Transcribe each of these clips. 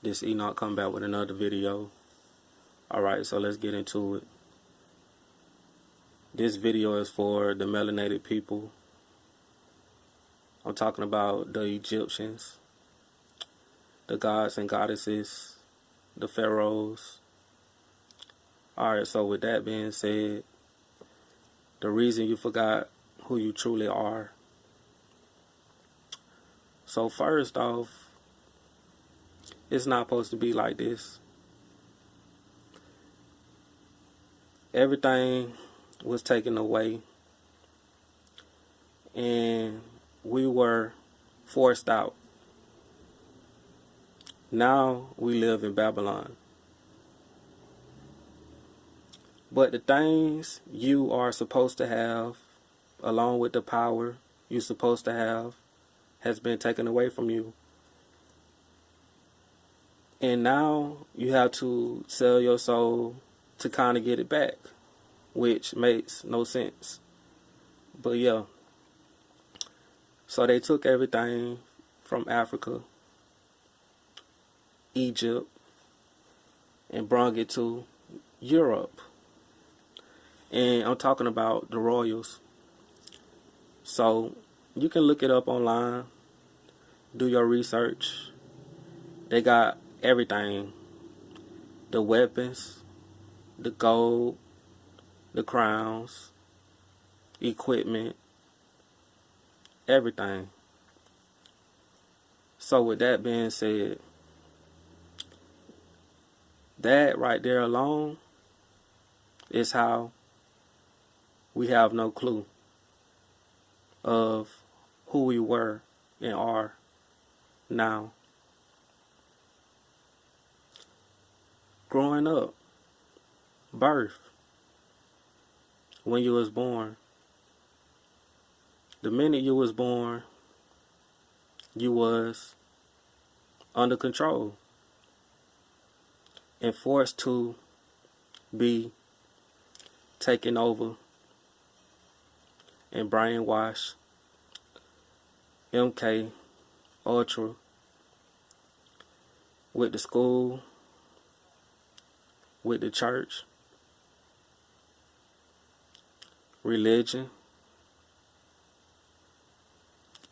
This Enoch come back with another video. Alright, so let's get into it. This video is for the melanated people. I'm talking about the Egyptians, the gods and goddesses, the pharaohs. Alright, so with that being said, the reason you forgot who you truly are. So first off, it's not supposed to be like this. Everything was taken away and we were forced out. Now we live in Babylon. But the things you are supposed to have, along with the power you're supposed to have, has been taken away from you. And now you have to sell your soul to kind of get it back, which makes no sense. But yeah. So they took everything from Africa, Egypt, and brought it to Europe. And I'm talking about the royals. So you can look it up online, do your research. They got everything. The weapons, the gold, the crowns, equipment, everything. So with that being said, that right there alone is how we have no clue of who we were and are now. Growing up, birth, when you was born, the minute you was born, you was under control and forced to be taken over and brainwashed, MK Ultra, with the school, with the church, religion,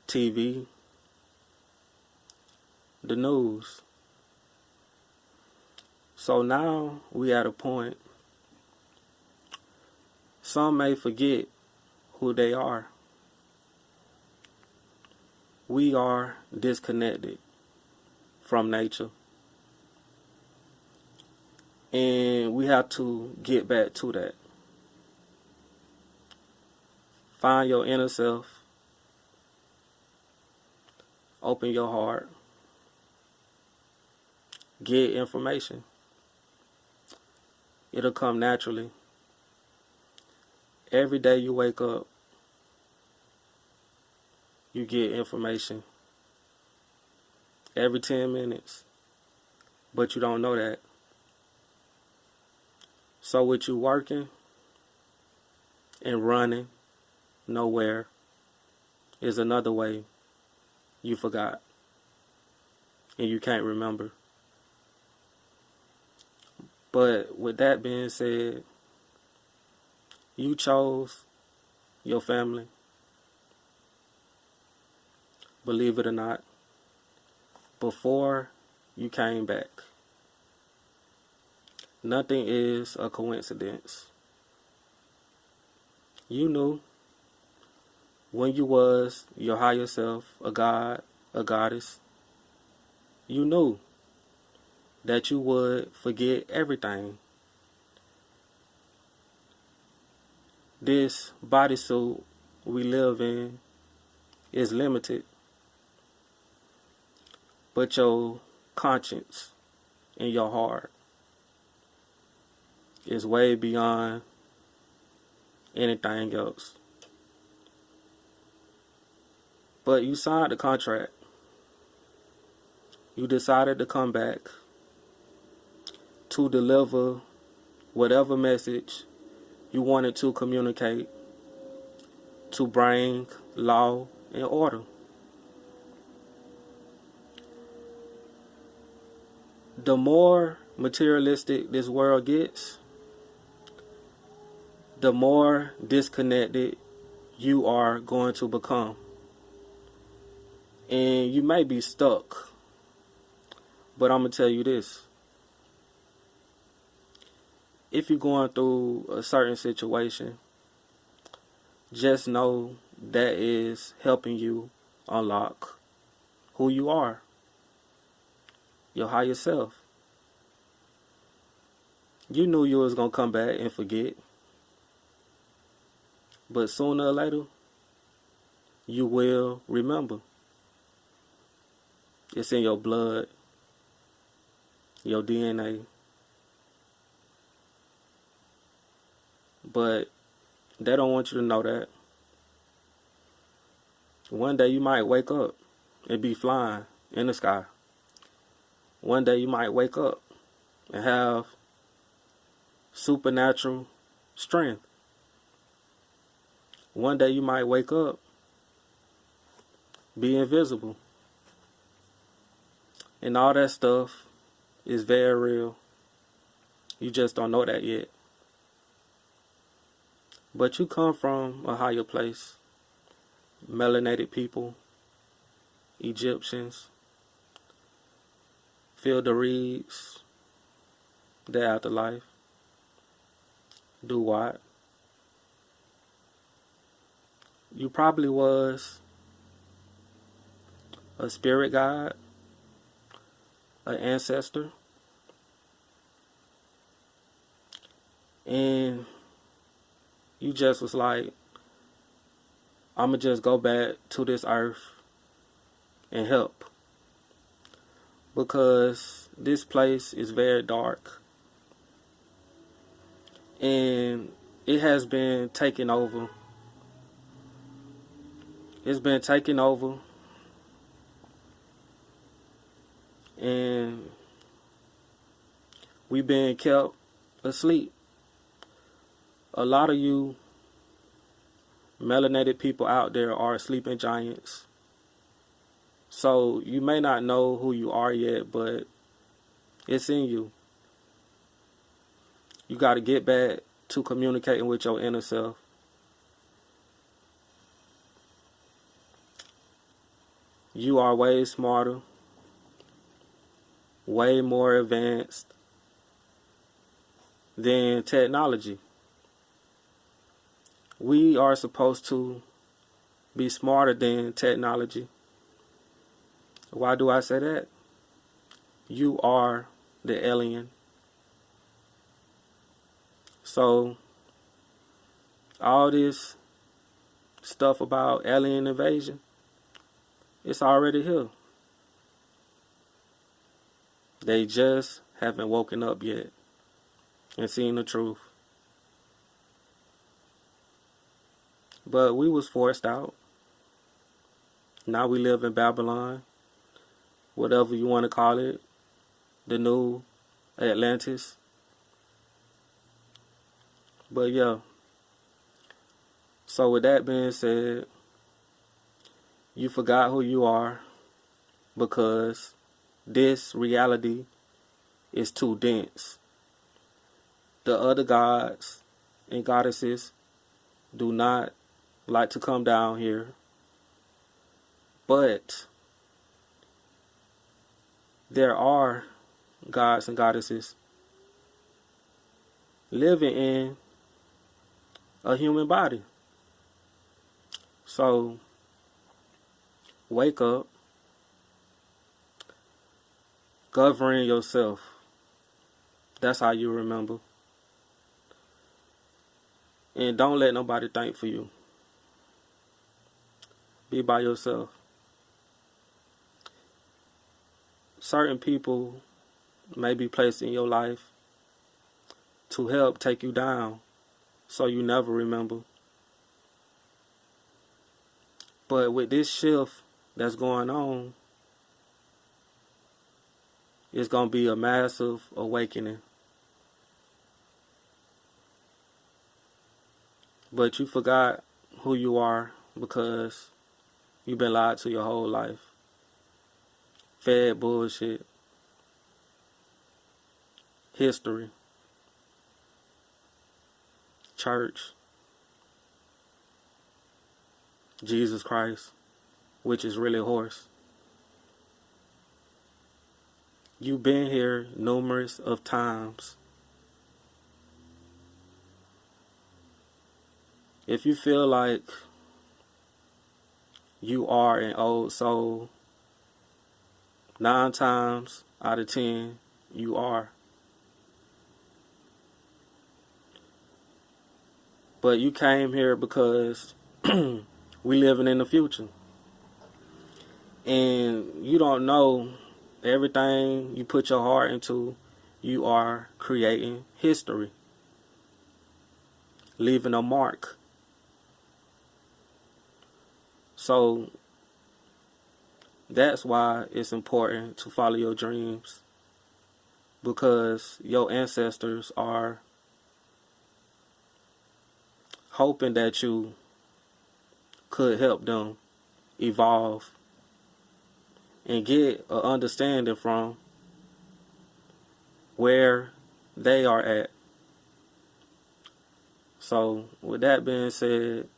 TV, the news. So now we at a point, some may forget who they are. We are disconnected from nature. And we have to get back to that. Find your inner self. Open your heart. Get information. It'll come naturally. Every day you wake up, you get information. Every 10 minutes. But you don't know that. So with you working and running nowhere is another way you forgot and you can't remember. But with that being said, you chose your family, believe it or not, before you came back. Nothing is a coincidence. You knew when you was your higher self, a god, a goddess, you knew that you would forget everything. This bodysuit we live in is limited, but your conscience and your heart is way beyond anything else. But you signed the contract. You decided to come back to deliver whatever message you wanted to communicate to bring law and order. The more materialistic this world gets, the more disconnected you are going to become. And you may be stuck, but I'm going to tell you this. If you're going through a certain situation, just know that is helping you unlock who you are, your higher self. You knew you was going to come back and forget, but sooner or later, you will remember. It's in your blood, your DNA. But they don't want you to know that. One day you might wake up and be flying in the sky. One day you might wake up and have supernatural strength. One day you might wake up, be invisible. And all that stuff is very real. You just don't know that yet. But you come from a higher place. Melanated people, Egyptians, feel the reeds, the afterlife. Do what? You probably was a spirit guide, an ancestor, and you just was like, I'm going to just go back to this earth and help. Because this place is very dark. And it has been taken over. It's been taken over. And we've been kept asleep. A lot of you melanated people out there are sleeping giants. So you may not know who you are yet, but it's in you. You got to get back to communicating with your inner self. You are way smarter, way more advanced than technology. We are supposed to be smarter than technology. Why do I say that? You are the alien. So, all this stuff about alien invasion, it's already here. They just haven't woken up yet and seen the truth. But we was forced out. Now we live in Babylon, whatever you want to call it, the new Atlantis. But yeah, so with that being said, you forgot who you are because this reality is too dense. The other gods and goddesses do not like to come down here, but there are gods and goddesses living in a human body. So wake up, govern yourself. That's how you remember. And don't let nobody think for you. Be by yourself. Certain people may be placed in your life to help take you down so you never remember. But with this shift that's going on, it's going to be a massive awakening. But you forgot who you are because you've been lied to your whole life. Fed bullshit. history, church, Jesus Christ, which is really a horse. You've been here numerous of times. If you feel like you are an old soul, 9 times out of 10, you are. But you came here because we living in the future. And you don't know everything you put your heart into, you are creating history, leaving a mark. So that's why it's important to follow your dreams, because your ancestors are hoping that you could help them evolve and get an understanding from where they are at. So with that being said,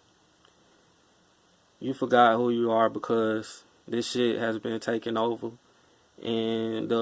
you forgot who you are because this shit has been taken over, and the